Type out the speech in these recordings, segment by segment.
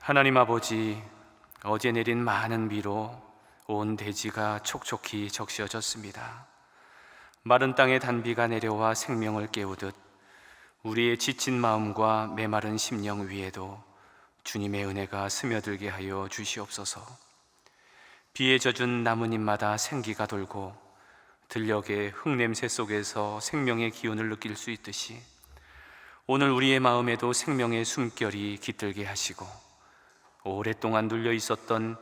하나님 아버지, 어제 내린 많은 비로 온 대지가 촉촉히 적셔졌습니다. 마른 땅에 단비가 내려와 생명을 깨우듯 우리의 지친 마음과 메마른 심령 위에도 주님의 은혜가 스며들게 하여 주시옵소서. 비에 젖은 나뭇잎마다 생기가 돌고 들녘의 흙냄새 속에서 생명의 기운을 느낄 수 있듯이 오늘 우리의 마음에도 생명의 숨결이 깃들게 하시고 오랫동안 눌려 있었던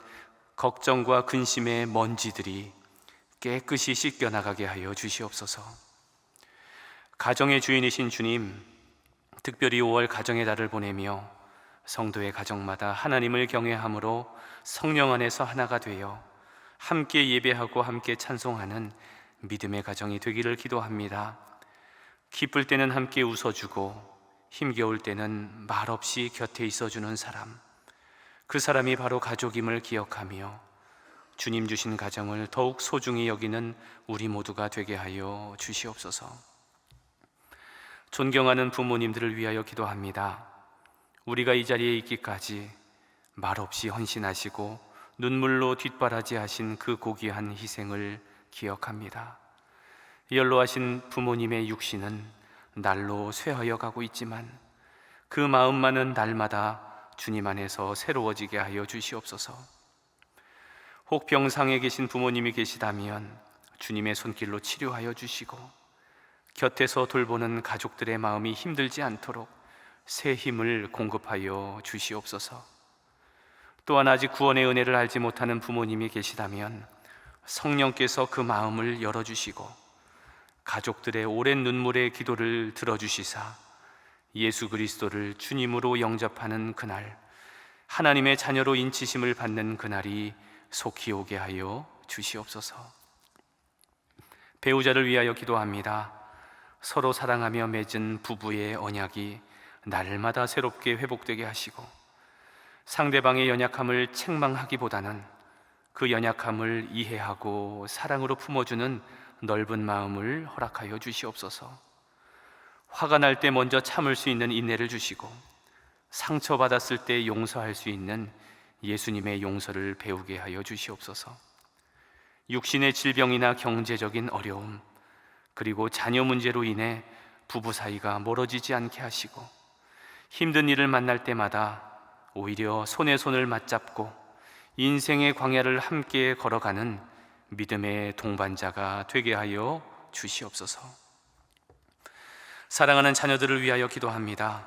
걱정과 근심의 먼지들이 깨끗이 씻겨나가게 하여 주시옵소서. 가정의 주인이신 주님, 특별히 5월 가정의 달을 보내며 성도의 가정마다 하나님을 경외함으로 성령 안에서 하나가 되어 함께 예배하고 함께 찬송하는 믿음의 가정이 되기를 기도합니다. 기쁠 때는 함께 웃어주고 힘겨울 때는 말없이 곁에 있어주는 사람, 그 사람이 바로 가족임을 기억하며 주님 주신 가정을 더욱 소중히 여기는 우리 모두가 되게 하여 주시옵소서. 존경하는 부모님들을 위하여 기도합니다. 우리가 이 자리에 있기까지 말없이 헌신하시고 눈물로 뒷바라지하신 그 고귀한 희생을 기억합니다. 연로하신 부모님의 육신은 날로 쇠하여 가고 있지만 그 마음만은 날마다 주님 안에서 새로워지게 하여 주시옵소서. 혹 병상에 계신 부모님이 계시다면 주님의 손길로 치료하여 주시고 곁에서 돌보는 가족들의 마음이 힘들지 않도록 새 힘을 공급하여 주시옵소서. 또한 아직 구원의 은혜를 알지 못하는 부모님이 계시다면 성령께서 그 마음을 열어주시고 가족들의 오랜 눈물의 기도를 들어주시사 예수 그리스도를 주님으로 영접하는 그날, 하나님의 자녀로 인치심을 받는 그날이 속히 오게 하여 주시옵소서. 배우자를 위하여 기도합니다. 서로 사랑하며 맺은 부부의 언약이 날마다 새롭게 회복되게 하시고 상대방의 연약함을 책망하기보다는 그 연약함을 이해하고 사랑으로 품어주는 넓은 마음을 허락하여 주시옵소서. 화가 날 때 먼저 참을 수 있는 인내를 주시고 상처받았을 때 용서할 수 있는 예수님의 용서를 배우게 하여 주시옵소서. 육신의 질병이나 경제적인 어려움, 그리고 자녀 문제로 인해 부부 사이가 멀어지지 않게 하시고 힘든 일을 만날 때마다 오히려 손에 손을 맞잡고 인생의 광야를 함께 걸어가는 믿음의 동반자가 되게 하여 주시옵소서. 사랑하는 자녀들을 위하여 기도합니다.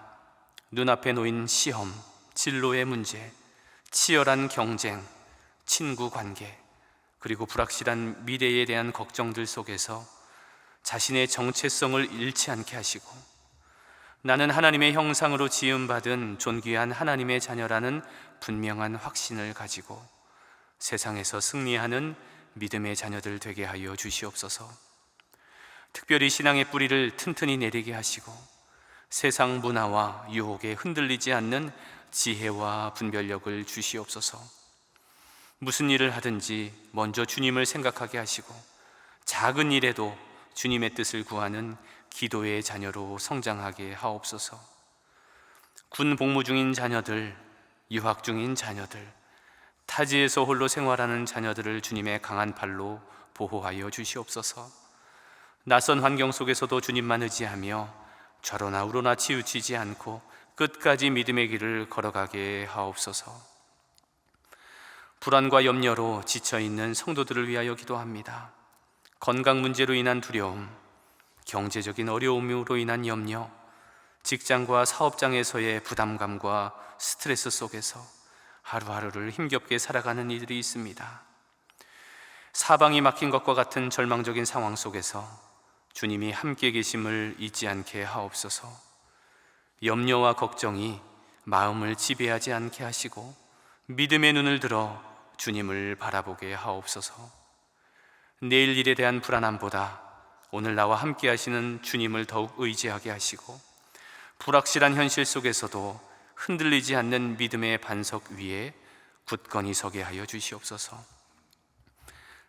눈앞에 놓인 시험, 진로의 문제, 치열한 경쟁, 친구 관계, 그리고 불확실한 미래에 대한 걱정들 속에서 자신의 정체성을 잃지 않게 하시고 나는 하나님의 형상으로 지음받은 존귀한 하나님의 자녀라는 분명한 확신을 가지고 세상에서 승리하는 믿음의 자녀들 되게 하여 주시옵소서. 특별히 신앙의 뿌리를 튼튼히 내리게 하시고 세상 문화와 유혹에 흔들리지 않는 지혜와 분별력을 주시옵소서. 무슨 일을 하든지 먼저 주님을 생각하게 하시고 작은 일에도 주님의 뜻을 구하는 기도의 자녀로 성장하게 하옵소서. 군 복무 중인 자녀들, 유학 중인 자녀들, 타지에서 홀로 생활하는 자녀들을 주님의 강한 팔로 보호하여 주시옵소서. 낯선 환경 속에서도 주님만 의지하며 좌로나 우로나 치우치지 않고 끝까지 믿음의 길을 걸어가게 하옵소서. 불안과 염려로 지쳐있는 성도들을 위하여 기도합니다. 건강 문제로 인한 두려움, 경제적인 어려움으로 인한 염려, 직장과 사업장에서의 부담감과 스트레스 속에서 하루하루를 힘겹게 살아가는 이들이 있습니다. 사방이 막힌 것과 같은 절망적인 상황 속에서 주님이 함께 계심을 잊지 않게 하옵소서. 염려와 걱정이 마음을 지배하지 않게 하시고 믿음의 눈을 들어 주님을 바라보게 하옵소서. 내일 일에 대한 불안함보다 오늘 나와 함께 하시는 주님을 더욱 의지하게 하시고 불확실한 현실 속에서도 흔들리지 않는 믿음의 반석 위에 굳건히 서게 하여 주시옵소서.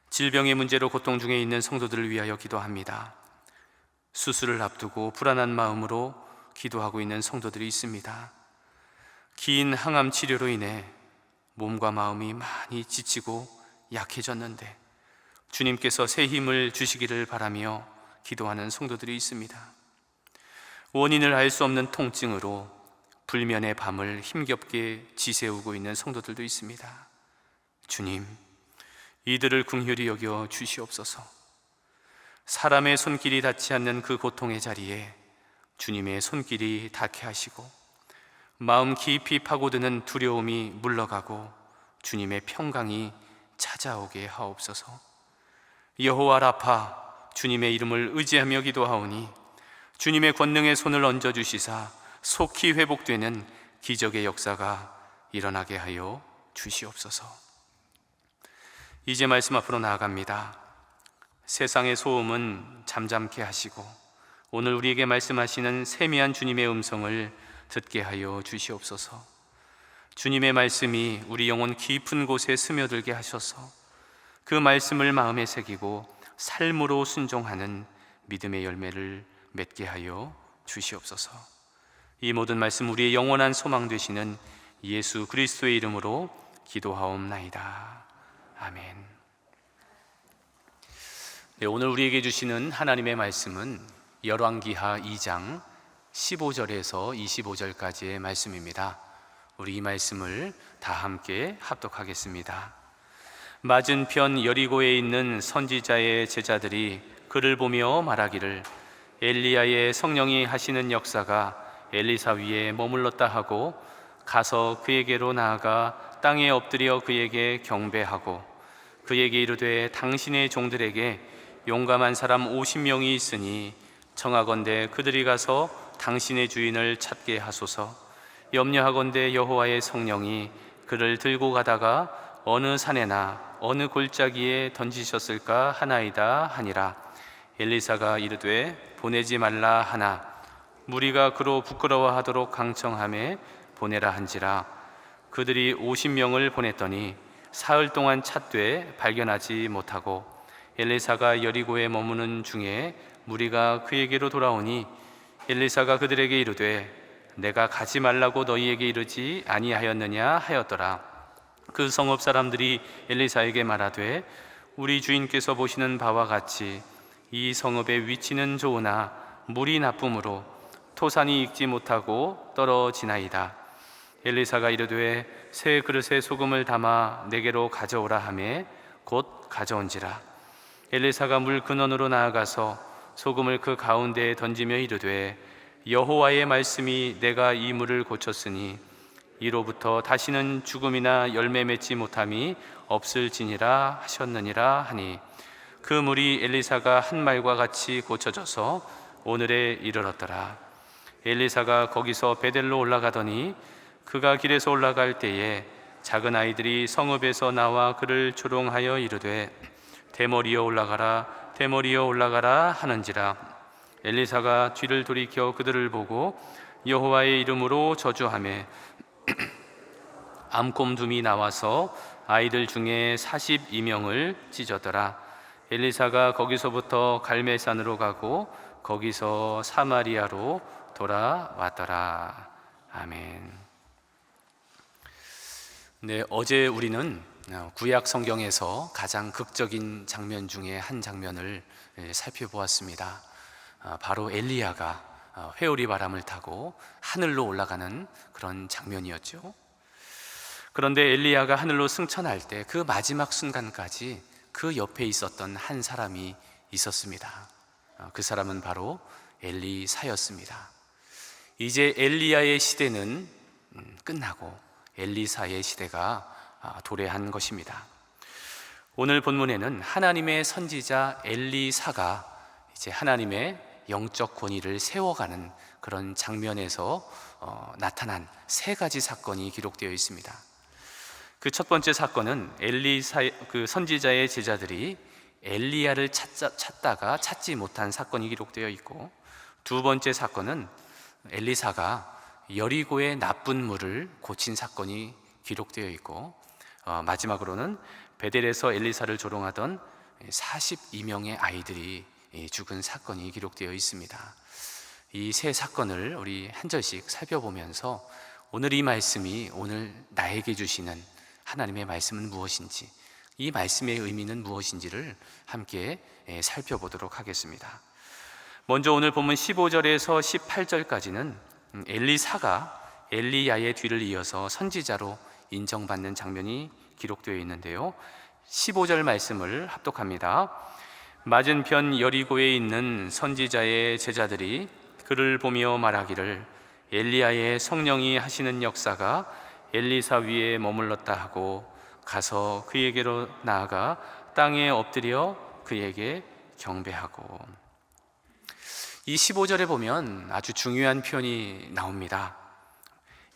질병의 문제로 고통 중에 있는 성도들을 위하여 기도합니다. 수술을 앞두고 불안한 마음으로 기도하고 있는 성도들이 있습니다. 긴 항암 치료로 인해 몸과 마음이 많이 지치고 약해졌는데 주님께서 새 힘을 주시기를 바라며 기도하는 성도들이 있습니다. 원인을 알 수 없는 통증으로 불면의 밤을 힘겹게 지새우고 있는 성도들도 있습니다. 주님, 이들을 긍휼히 여겨 주시옵소서. 사람의 손길이 닿지 않는 그 고통의 자리에 주님의 손길이 닿게 하시고 마음 깊이 파고드는 두려움이 물러가고 주님의 평강이 찾아오게 하옵소서. 여호와 라파, 주님의 이름을 의지하며 기도하오니 주님의 권능의 손을 얹어주시사 속히 회복되는 기적의 역사가 일어나게 하여 주시옵소서. 이제 말씀 앞으로 나아갑니다. 세상의 소음은 잠잠케 하시고 오늘 우리에게 말씀하시는 세미한 주님의 음성을 듣게 하여 주시옵소서. 주님의 말씀이 우리 영혼 깊은 곳에 스며들게 하셔서 그 말씀을 마음에 새기고 삶으로 순종하는 믿음의 열매를 맺게 하여 주시옵소서. 이 모든 말씀 우리의 영원한 소망 되시는 예수 그리스도의 이름으로 기도하옵나이다. 아멘. 네, 오늘 우리에게 주시는 하나님의 말씀은 열왕기하 2장 15절에서 25절까지의 말씀입니다. 우리 이 말씀을 다 함께 합독하겠습니다. 맞은편 여리고에 있는 선지자의 제자들이 그를 보며 말하기를 엘리야의 성령이 하시는 역사가 엘리사 위에 머물렀다 하고 가서 그에게로 나아가 땅에 엎드려 그에게 경배하고 그에게 이르되 당신의 종들에게 용감한 사람 50명이 있으니 청하건대 그들이 가서 당신의 주인을 찾게 하소서. 염려하건대 여호와의 성령이 그를 들고 가다가 어느 산에나 어느 골짜기에 던지셨을까 하나이다 하니라. 엘리사가 이르되 보내지 말라 하나 무리가 그로 부끄러워하도록 강청하매 보내라 한지라. 그들이 50명을 보냈더니 사흘 동안 찾되 발견하지 못하고 엘리사가 여리고에 머무는 중에 무리가 그에게로 돌아오니 엘리사가 그들에게 이르되 내가 가지 말라고 너희에게 이르지 아니하였느냐 하였더라. 그 성읍 사람들이 엘리사에게 말하되 우리 주인께서 보시는 바와 같이 이 성읍의 위치는 좋으나 물이 나쁨으로 토산이 익지 못하고 떨어지나이다. 엘리사가 이르되 새 그릇에 소금을 담아 내게로 가져오라 하매 곧 가져온지라. 엘리사가 물 근원으로 나아가서 소금을 그 가운데에 던지며 이르되 여호와의 말씀이 내가 이 물을 고쳤으니 이로부터 다시는 죽음이나 열매 맺지 못함이 없을지니라 하셨느니라 하니 그 물이 엘리사가 한 말과 같이 고쳐져서 오늘에 이르렀더라. 엘리사가 거기서 베델로 올라가더니 그가 길에서 올라갈 때에 작은 아이들이 성읍에서 나와 그를 조롱하여 이르되 대머리여 올라가라 대머리여 올라가라 하는지라. 엘리사가 뒤를 돌이켜 그들을 보고 여호와의 이름으로 저주하매 암곰dum이 나와서 아이들 중에 42명을 찢었더라. 엘리사가 거기서부터 갈멜산으로 가고 거기서 사마리아로 돌아왔더라. 아멘. 네, 어제 우리는 구약 성경에서 가장 극적인 장면 중에 한 장면을 살펴보았습니다. 바로 엘리야가 회오리 바람을 타고 하늘로 올라가는 그런 장면이었죠. 그런데 엘리야가 하늘로 승천할 때 그 마지막 순간까지 그 옆에 있었던 한 사람이 있었습니다. 그 사람은 바로 엘리사였습니다. 이제 엘리야의 시대는 끝나고 엘리사의 시대가 도래한 것입니다. 오늘 본문에는 하나님의 선지자 엘리사가 이제 하나님의 영적 권위를 세워가는 그런 장면에서 나타난 세 가지 사건이 기록되어 있습니다. 그 첫 번째 사건은 그 선지자의 제자들이 엘리야를 찾다가 찾지 못한 사건이 기록되어 있고, 두 번째 사건은 엘리사가 여리고의 나쁜 물을 고친 사건이 기록되어 있고, 마지막으로는 베델에서 엘리사를 조롱하던 42명의 아이들이 죽은 사건이 기록되어 있습니다. 이 세 사건을 우리 한 절씩 살펴보면서 오늘 이 말씀이 오늘 나에게 주시는 하나님의 말씀은 무엇인지, 이 말씀의 의미는 무엇인지를 함께 살펴보도록 하겠습니다. 먼저 오늘 본문 15절에서 18절까지는 엘리사가 엘리야의 뒤를 이어서 선지자로 인정받는 장면이 기록되어 있는데요, 15절 말씀을 합독합니다. 맞은편 여리고에 있는 선지자의 제자들이 그를 보며 말하기를 엘리야의 성령이 하시는 역사가 엘리사 위에 머물렀다 하고 가서 그에게로 나아가 땅에 엎드려 그에게 경배하고. 이 15절에 보면 아주 중요한 표현이 나옵니다.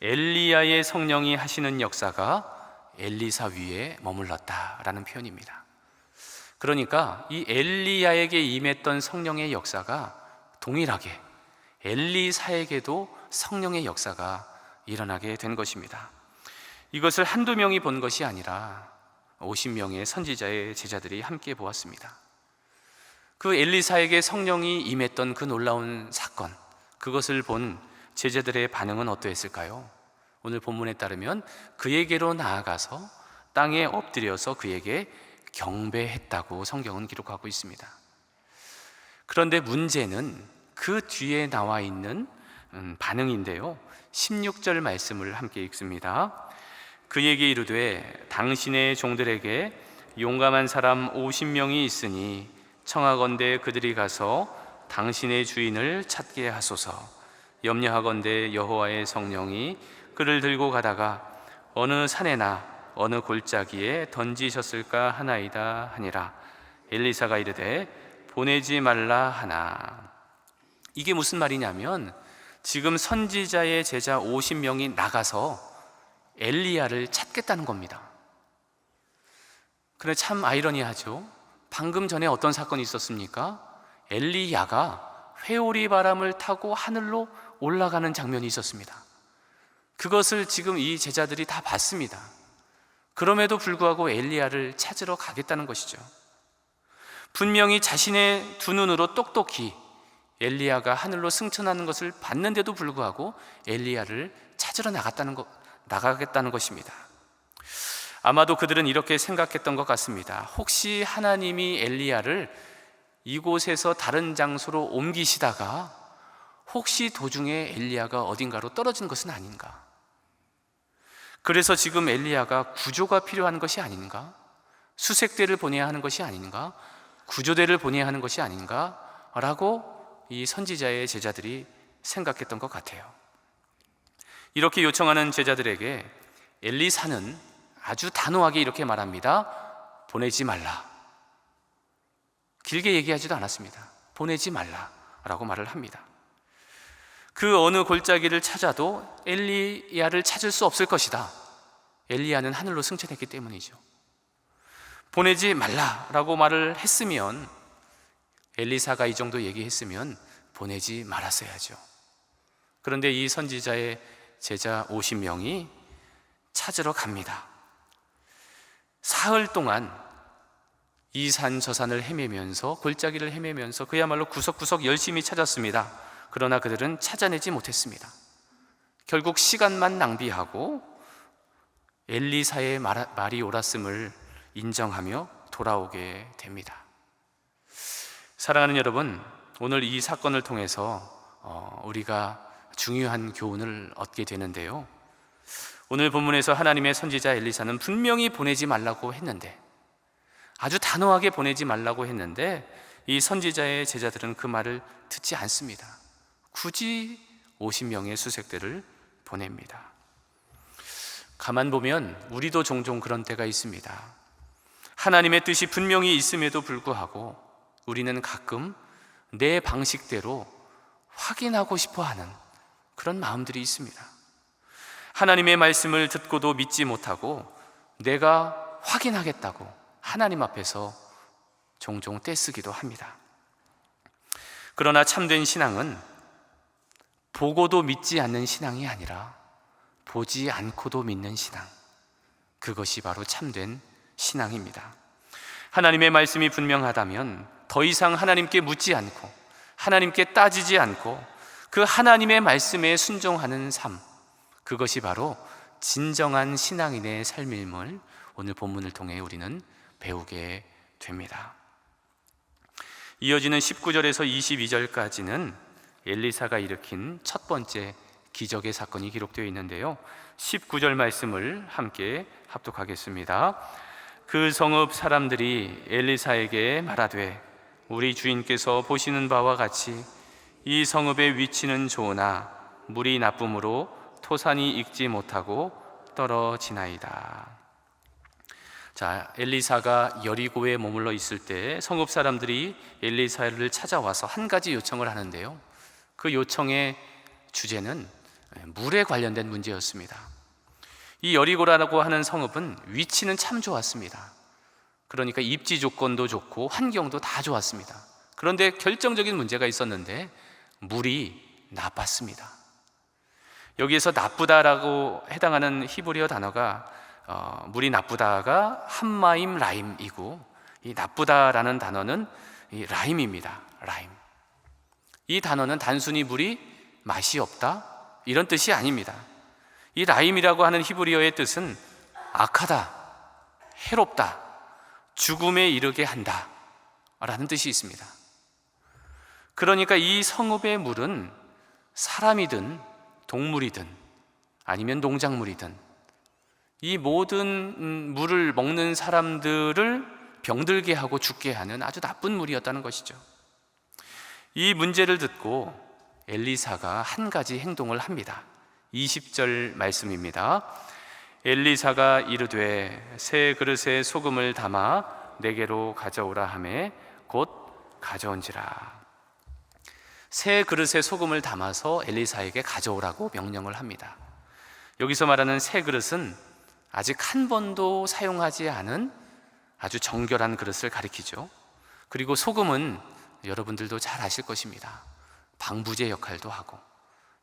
엘리야의 성령이 하시는 역사가 엘리사 위에 머물렀다라는 표현입니다. 그러니까 이 엘리야에게 임했던 성령의 역사가 동일하게 엘리사에게도 성령의 역사가 일어나게 된 것입니다. 이것을 한두 명이 본 것이 아니라 50명의 선지자의 제자들이 함께 보았습니다. 그 엘리사에게 성령이 임했던 그 놀라운 사건, 그것을 본 제자들의 반응은 어떠했을까요? 오늘 본문에 따르면 그에게로 나아가서 땅에 엎드려서 그에게 경배했다고 성경은 기록하고 있습니다. 그런데 문제는 그 뒤에 나와 있는 반응인데요, 16절 말씀을 함께 읽습니다. 그에게 이르되 당신의 종들에게 용감한 사람 50명이 있으니 청하건대 그들이 가서 당신의 주인을 찾게 하소서. 염려하건대 여호와의 성령이 그를 들고 가다가 어느 산에나 어느 골짜기에 던지셨을까 하나이다 하니라. 엘리사가 이르되 보내지 말라 하나. 이게 무슨 말이냐면 지금 선지자의 제자 50명이 나가서 엘리야를 찾겠다는 겁니다. 그런데 참 아이러니하죠. 방금 전에 어떤 사건이 있었습니까? 엘리야가 회오리 바람을 타고 하늘로 올라가는 장면이 있었습니다. 그것을 지금 이 제자들이 다 봤습니다. 그럼에도 불구하고 엘리야를 찾으러 가겠다는 것이죠. 분명히 자신의 두 눈으로 똑똑히 엘리야가 하늘로 승천하는 것을 봤는데도 불구하고 엘리야를 찾으러 나가겠다는 것입니다. 아마도 그들은 이렇게 생각했던 것 같습니다. 혹시 하나님이 엘리야를 이곳에서 다른 장소로 옮기시다가 혹시 도중에 엘리야가 어딘가로 떨어진 것은 아닌가? 그래서 지금 엘리야가 구조가 필요한 것이 아닌가? 수색대를 보내야 하는 것이 아닌가? 구조대를 보내야 하는 것이 아닌가? 라고 이 선지자의 제자들이 생각했던 것 같아요. 이렇게 요청하는 제자들에게 엘리사는 아주 단호하게 이렇게 말합니다. 보내지 말라. 길게 얘기하지도 않았습니다. 보내지 말라라고 말을 합니다. 그 어느 골짜기를 찾아도 엘리야를 찾을 수 없을 것이다. 엘리야는 하늘로 승천했기 때문이죠. 보내지 말라라고 말을 했으면, 엘리사가 이 정도 얘기했으면 보내지 말았어야죠. 그런데 이 선지자의 제자 50명이 찾으러 갑니다. 사흘 동안 이 산 저 산을 헤매면서, 골짜기를 헤매면서 그야말로 구석구석 열심히 찾았습니다. 그러나 그들은 찾아내지 못했습니다. 결국 시간만 낭비하고 엘리사의 말이 옳았음을 인정하며 돌아오게 됩니다. 사랑하는 여러분, 오늘 이 사건을 통해서 우리가 중요한 교훈을 얻게 되는데요, 오늘 본문에서 하나님의 선지자 엘리사는 분명히 보내지 말라고 했는데, 아주 단호하게 보내지 말라고 했는데, 이 선지자의 제자들은 그 말을 듣지 않습니다. 굳이 50명의 수색대를 보냅니다. 가만 보면 우리도 종종 그런 때가 있습니다. 하나님의 뜻이 분명히 있음에도 불구하고 우리는 가끔 내 방식대로 확인하고 싶어 하는 그런 마음들이 있습니다. 하나님의 말씀을 듣고도 믿지 못하고 내가 확인하겠다고 하나님 앞에서 종종 떼쓰기도 합니다. 그러나 참된 신앙은 보고도 믿지 않는 신앙이 아니라 보지 않고도 믿는 신앙, 그것이 바로 참된 신앙입니다. 하나님의 말씀이 분명하다면 더 이상 하나님께 묻지 않고 하나님께 따지지 않고 그 하나님의 말씀에 순종하는 삶, 그것이 바로 진정한 신앙인의 삶임을 오늘 본문을 통해 우리는 배우게 됩니다. 이어지는 19절에서 22절까지는 엘리사가 일으킨 첫 번째 기적의 사건이 기록되어 있는데요, 19절 말씀을 함께 합독하겠습니다. 그 성읍 사람들이 엘리사에게 말하되 우리 주인께서 보시는 바와 같이 이 성읍의 위치는 좋으나 물이 나쁨으로 토산이 익지 못하고 떨어지나이다. 자, 엘리사가 여리고에 머물러 있을 때 성읍 사람들이 엘리사를 찾아와서 한 가지 요청을 하는데요, 그 요청의 주제는 물에 관련된 문제였습니다. 이 여리고라고 하는 성읍은 위치는 참 좋았습니다. 그러니까 입지 조건도 좋고 환경도 다 좋았습니다. 그런데 결정적인 문제가 있었는데 물이 나빴습니다. 여기에서 나쁘다라고 해당하는 히브리어 단어가 물이 나쁘다가 함마임 라임이고, 이 나쁘다라는 단어는 이 라임입니다. 라임. 이 단어는 단순히 물이 맛이 없다 이런 뜻이 아닙니다. 이 라임이라고 하는 히브리어의 뜻은 악하다, 해롭다, 죽음에 이르게 한다 라는 뜻이 있습니다. 그러니까 이 성읍의 물은 사람이든 동물이든 아니면 농작물이든 이 모든 물을 먹는 사람들을 병들게 하고 죽게 하는 아주 나쁜 물이었다는 것이죠. 이 문제를 듣고 엘리사가 한 가지 행동을 합니다. 20절 말씀입니다. 엘리사가 이르되 새 그릇에 소금을 담아 내게로 가져오라 하매 곧 가져온지라. 새 그릇에 소금을 담아서 엘리사에게 가져오라고 명령을 합니다. 여기서 말하는 새 그릇은 아직 한 번도 사용하지 않은 아주 정결한 그릇을 가리키죠. 그리고 소금은 여러분들도 잘 아실 것입니다. 방부제 역할도 하고,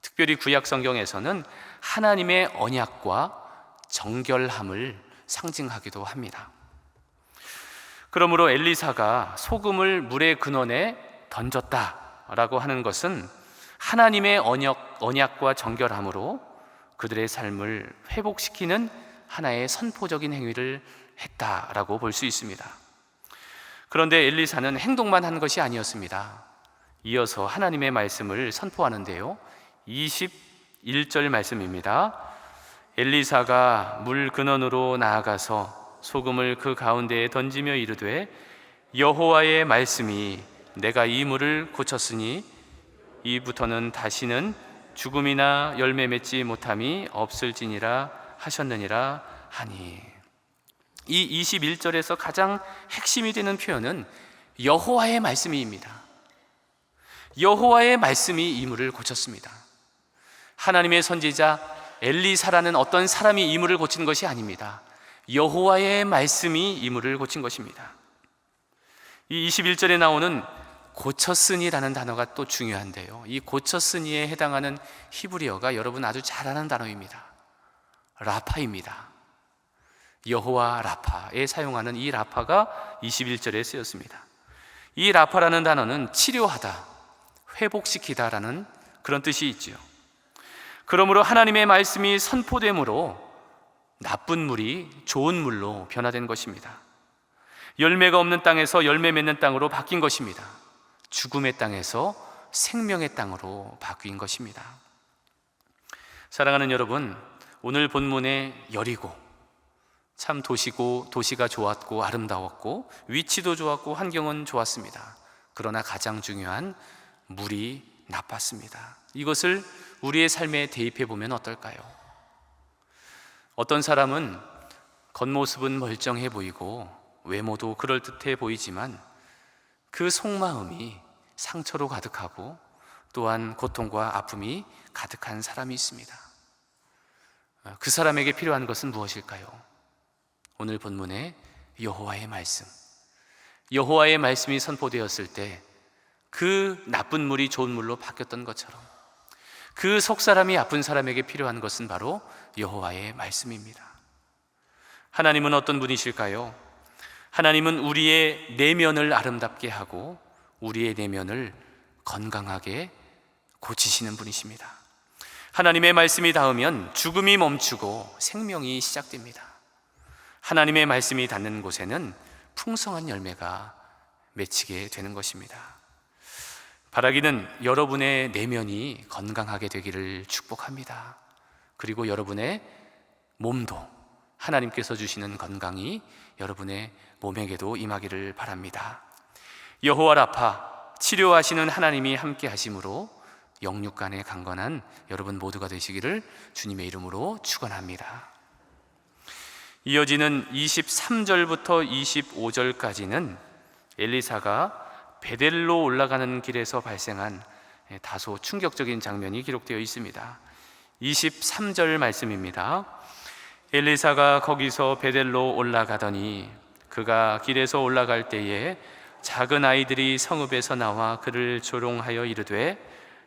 특별히 구약 성경에서는 하나님의 언약과 정결함을 상징하기도 합니다. 그러므로 엘리사가 소금을 물의 근원에 던졌다라고 하는 것은 하나님의 언약과 정결함으로 그들의 삶을 회복시키는 하나의 선포적인 행위를 했다라고 볼 수 있습니다. 그런데 엘리사는 행동만 한 것이 아니었습니다. 이어서 하나님의 말씀을 선포하는데요, 21절 말씀입니다. 엘리사가 물 근원으로 나아가서 소금을 그 가운데에 던지며 이르되 여호와의 말씀이 내가 이 물을 고쳤으니 이부터는 다시는 죽음이나 열매 맺지 못함이 없을지니라 하셨느니라 하니. 이 21절에서 가장 핵심이 되는 표현은 여호와의 말씀이입니다. 여호와의 말씀이 이 물을 고쳤습니다. 하나님의 선지자 엘리사라는 어떤 사람이 이 물을 고친 것이 아닙니다. 여호와의 말씀이 이 물을 고친 것입니다. 이 21절에 나오는 고쳤으니라는 단어가 또 중요한데요, 이 고쳤으니에 해당하는 히브리어가 여러분 아주 잘 아는 단어입니다. 라파입니다. 여호와 라파에 사용하는 이 라파가 21절에 쓰였습니다. 이 라파라는 단어는 치료하다, 회복시키다라는 그런 뜻이 있지요. 그러므로 하나님의 말씀이 선포됨으로 나쁜 물이 좋은 물로 변화된 것입니다. 열매가 없는 땅에서 열매 맺는 땅으로 바뀐 것입니다. 죽음의 땅에서 생명의 땅으로 바뀐 것입니다. 사랑하는 여러분, 오늘 본문의 여리고, 참 도시가 좋았고 아름다웠고 위치도 좋았고 환경은 좋았습니다. 그러나 가장 중요한 물이 나빴습니다. 이것을 우리의 삶에 대입해 보면 어떨까요? 어떤 사람은 겉모습은 멀쩡해 보이고 외모도 그럴듯해 보이지만 그 속마음이 상처로 가득하고 또한 고통과 아픔이 가득한 사람이 있습니다. 그 사람에게 필요한 것은 무엇일까요? 오늘 본문의 여호와의 말씀, 여호와의 말씀이 선포되었을 때 그 나쁜 물이 좋은 물로 바뀌었던 것처럼 그 속사람이 아픈 사람에게 필요한 것은 바로 여호와의 말씀입니다. 하나님은 어떤 분이실까요? 하나님은 우리의 내면을 아름답게 하고 우리의 내면을 건강하게 고치시는 분이십니다. 하나님의 말씀이 닿으면 죽음이 멈추고 생명이 시작됩니다. 하나님의 말씀이 닿는 곳에는 풍성한 열매가 맺히게 되는 것입니다. 바라기는 여러분의 내면이 건강하게 되기를 축복합니다. 그리고 여러분의 몸도 하나님께서 주시는 건강이 여러분의 몸에게도 임하기를 바랍니다. 여호와 라파, 치료하시는 하나님이 함께 하심으로 영육간에 강건한 여러분 모두가 되시기를 주님의 이름으로 축원합니다. 이어지는 23절부터 25절까지는 엘리사가 베델로 올라가는 길에서 발생한 다소 충격적인 장면이 기록되어 있습니다. 23절 말씀입니다. 엘리사가 거기서 베델로 올라가더니 그가 길에서 올라갈 때에 작은 아이들이 성읍에서 나와 그를 조롱하여 이르되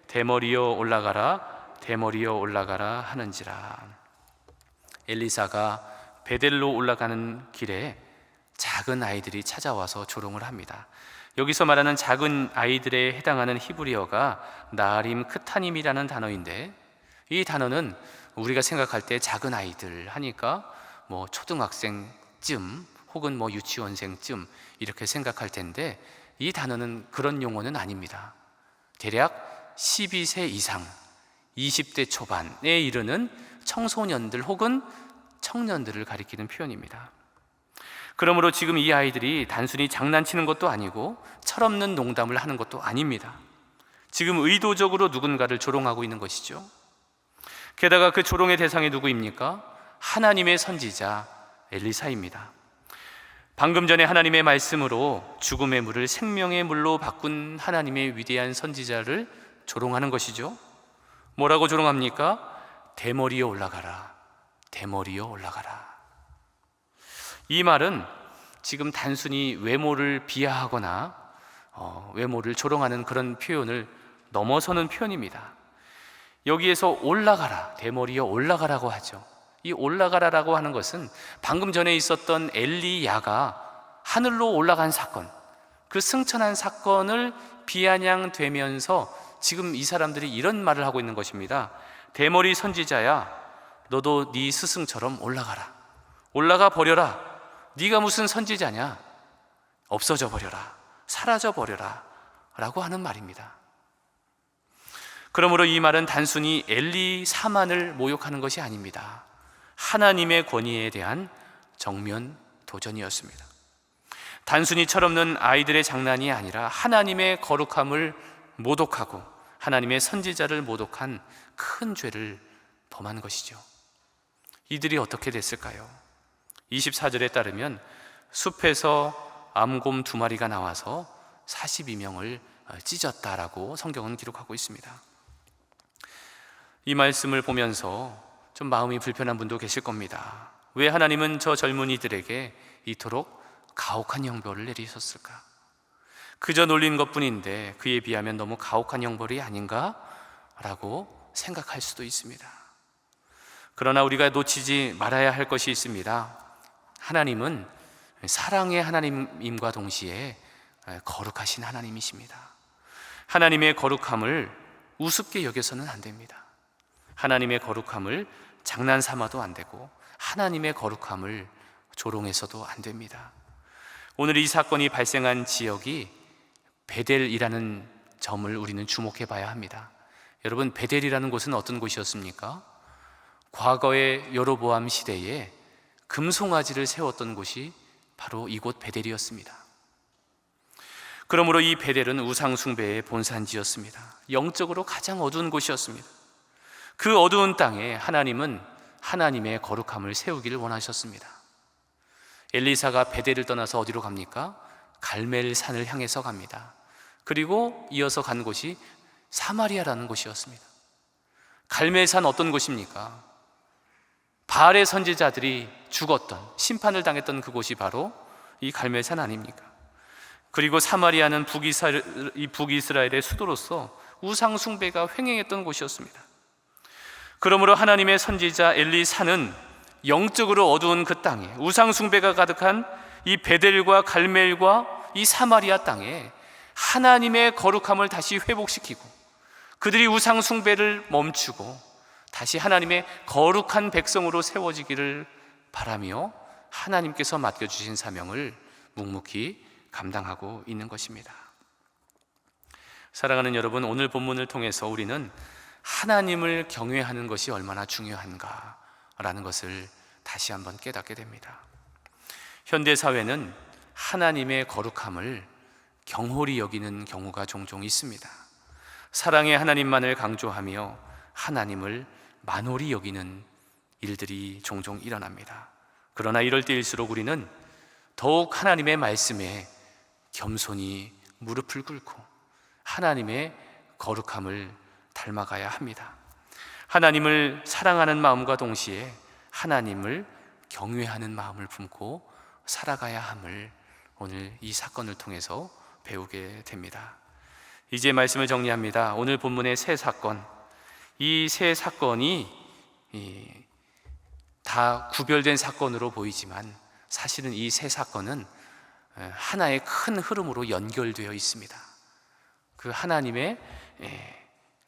대머리여 올라가라, 대머리여 올라가라 하는지라. 엘리사가 베델로 올라가는 길에 작은 아이들이 찾아와서 조롱을 합니다. 여기서 말하는 작은 아이들에 해당하는 히브리어가 나림 크타님이라는 단어인데, 이 단어는 우리가 생각할 때 작은 아이들 하니까 뭐 초등학생쯤 혹은 뭐 유치원생쯤 이렇게 생각할 텐데, 이 단어는 그런 용어는 아닙니다. 대략 12세 이상 20대 초반에 이르는 청소년들 혹은 청년들을 가리키는 표현입니다. 그러므로 지금 이 아이들이 단순히 장난치는 것도 아니고 철없는 농담을 하는 것도 아닙니다. 지금 의도적으로 누군가를 조롱하고 있는 것이죠. 게다가 그 조롱의 대상이 누구입니까? 하나님의 선지자 엘리사입니다. 방금 전에 하나님의 말씀으로 죽음의 물을 생명의 물로 바꾼 하나님의 위대한 선지자를 조롱하는 것이죠. 뭐라고 조롱합니까? 대머리에 올라가라, 대머리에 올라가라. 이 말은 지금 단순히 외모를 비하하거나 외모를 조롱하는 그런 표현을 넘어서는 표현입니다. 여기에서 올라가라, 대머리에 올라가라고 하죠. 이 올라가라라고 하는 것은 방금 전에 있었던 엘리야가 하늘로 올라간 사건, 그 승천한 사건을 비아냥되면서 지금 이 사람들이 이런 말을 하고 있는 것입니다. 대머리 선지자야, 너도 네 스승처럼 올라가라, 올라가 버려라. 네가 무슨 선지자냐? 없어져 버려라, 사라져 버려라 라고 하는 말입니다. 그러므로 이 말은 단순히 엘리사만을 모욕하는 것이 아닙니다. 하나님의 권위에 대한 정면 도전이었습니다. 단순히 철없는 아이들의 장난이 아니라 하나님의 거룩함을 모독하고 하나님의 선지자를 모독한 큰 죄를 범한 것이죠. 이들이 어떻게 됐을까요? 24절에 따르면 숲에서 암곰 2마리가 나와서 42명을 찢었다라고 성경은 기록하고 있습니다. 이 말씀을 보면서 좀 마음이 불편한 분도 계실 겁니다. 왜 하나님은 저 젊은이들에게 이토록 가혹한 형벌을 내리셨을까? 그저 놀린 것뿐인데 그에 비하면 너무 가혹한 형벌이 아닌가? 라고 생각할 수도 있습니다. 그러나 우리가 놓치지 말아야 할 것이 있습니다. 하나님은 사랑의 하나님임과 동시에 거룩하신 하나님이십니다. 하나님의 거룩함을 우습게 여겨서는 안 됩니다. 하나님의 거룩함을 장난삼아도 안 되고 하나님의 거룩함을 조롱해서도 안 됩니다. 오늘 이 사건이 발생한 지역이 베델이라는 점을 우리는 주목해 봐야 합니다. 여러분, 베델이라는 곳은 어떤 곳이었습니까? 과거의 여로보암 시대에 금송아지를 세웠던 곳이 바로 이곳 베델이었습니다. 그러므로 이 베델은 우상 숭배의 본산지였습니다. 영적으로 가장 어두운 곳이었습니다. 그 어두운 땅에 하나님은 하나님의 거룩함을 세우기를 원하셨습니다. 엘리사가 베델을 떠나서 어디로 갑니까? 갈멜산을 향해서 갑니다. 그리고 이어서 간 곳이 사마리아라는 곳이었습니다. 갈멜산 어떤 곳입니까? 바알의 선지자들이 죽었던, 심판을 당했던 그곳이 바로 이 갈멜산 아닙니까? 그리고 사마리아는 북이스라엘의 수도로서 우상 숭배가 횡행했던 곳이었습니다. 그러므로 하나님의 선지자 엘리사는 영적으로 어두운 그 땅에, 우상 숭배가 가득한 이 베델과 갈멜과 이 사마리아 땅에 하나님의 거룩함을 다시 회복시키고 그들이 우상 숭배를 멈추고 다시 하나님의 거룩한 백성으로 세워지기를 바라며 하나님께서 맡겨주신 사명을 묵묵히 감당하고 있는 것입니다. 사랑하는 여러분, 오늘 본문을 통해서 우리는 하나님을 경외하는 것이 얼마나 중요한가라는 것을 다시 한번 깨닫게 됩니다. 현대사회는 하나님의 거룩함을 경홀히 여기는 경우가 종종 있습니다. 사랑의 하나님만을 강조하며 하나님을 만홀히 여기는 일들이 종종 일어납니다. 그러나 이럴 때일수록 우리는 더욱 하나님의 말씀에 겸손히 무릎을 꿇고 하나님의 거룩함을 닮아가야 합니다. 하나님을 사랑하는 마음과 동시에 하나님을 경외하는 마음을 품고 살아가야 함을 오늘 이 사건을 통해서 배우게 됩니다. 이제 말씀을 정리합니다. 오늘 본문의 세 사건, 이 세 사건이 다 구별된 사건으로 보이지만 사실은 이 세 사건은 하나의 큰 흐름으로 연결되어 있습니다. 그 하나님의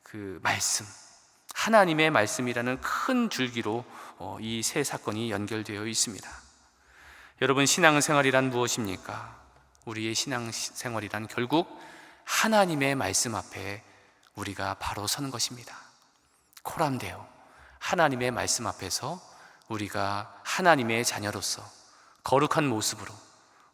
그 말씀, 하나님의 말씀이라는 큰 줄기로 이 세 사건이 연결되어 있습니다. 여러분, 신앙생활이란 무엇입니까? 우리의 신앙생활이란 결국 하나님의 말씀 앞에 우리가 바로 서는 것입니다. 코람데오, 하나님의 말씀 앞에서 우리가 하나님의 자녀로서 거룩한 모습으로,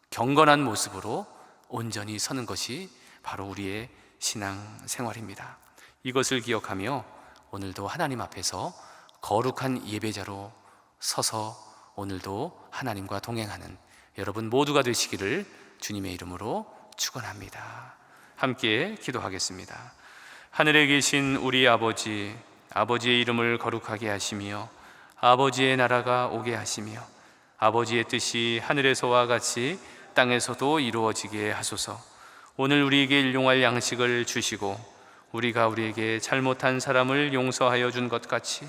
경건한 모습으로 온전히 서는 것이 바로 우리의 신앙생활입니다. 이것을 기억하며 오늘도 하나님 앞에서 거룩한 예배자로 서서 오늘도 하나님과 동행하는 여러분 모두가 되시기를 주님의 이름으로 축원합니다. 함께 기도하겠습니다. 하늘에 계신 우리 아버지, 아버지의 이름을 거룩하게 하시며 아버지의 나라가 오게 하시며 아버지의 뜻이 하늘에서와 같이 땅에서도 이루어지게 하소서. 오늘 우리에게 일용할 양식을 주시고 우리가 우리에게 잘못한 사람을 용서하여 준 것 같이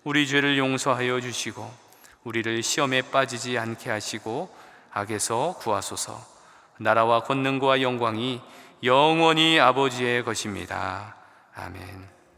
우리 죄를 용서하여 주시고 우리를 시험에 빠지지 않게 하시고 악에서 구하소서. 나라와 권능과 영광이 영원히 아버지의 것입니다. 아멘.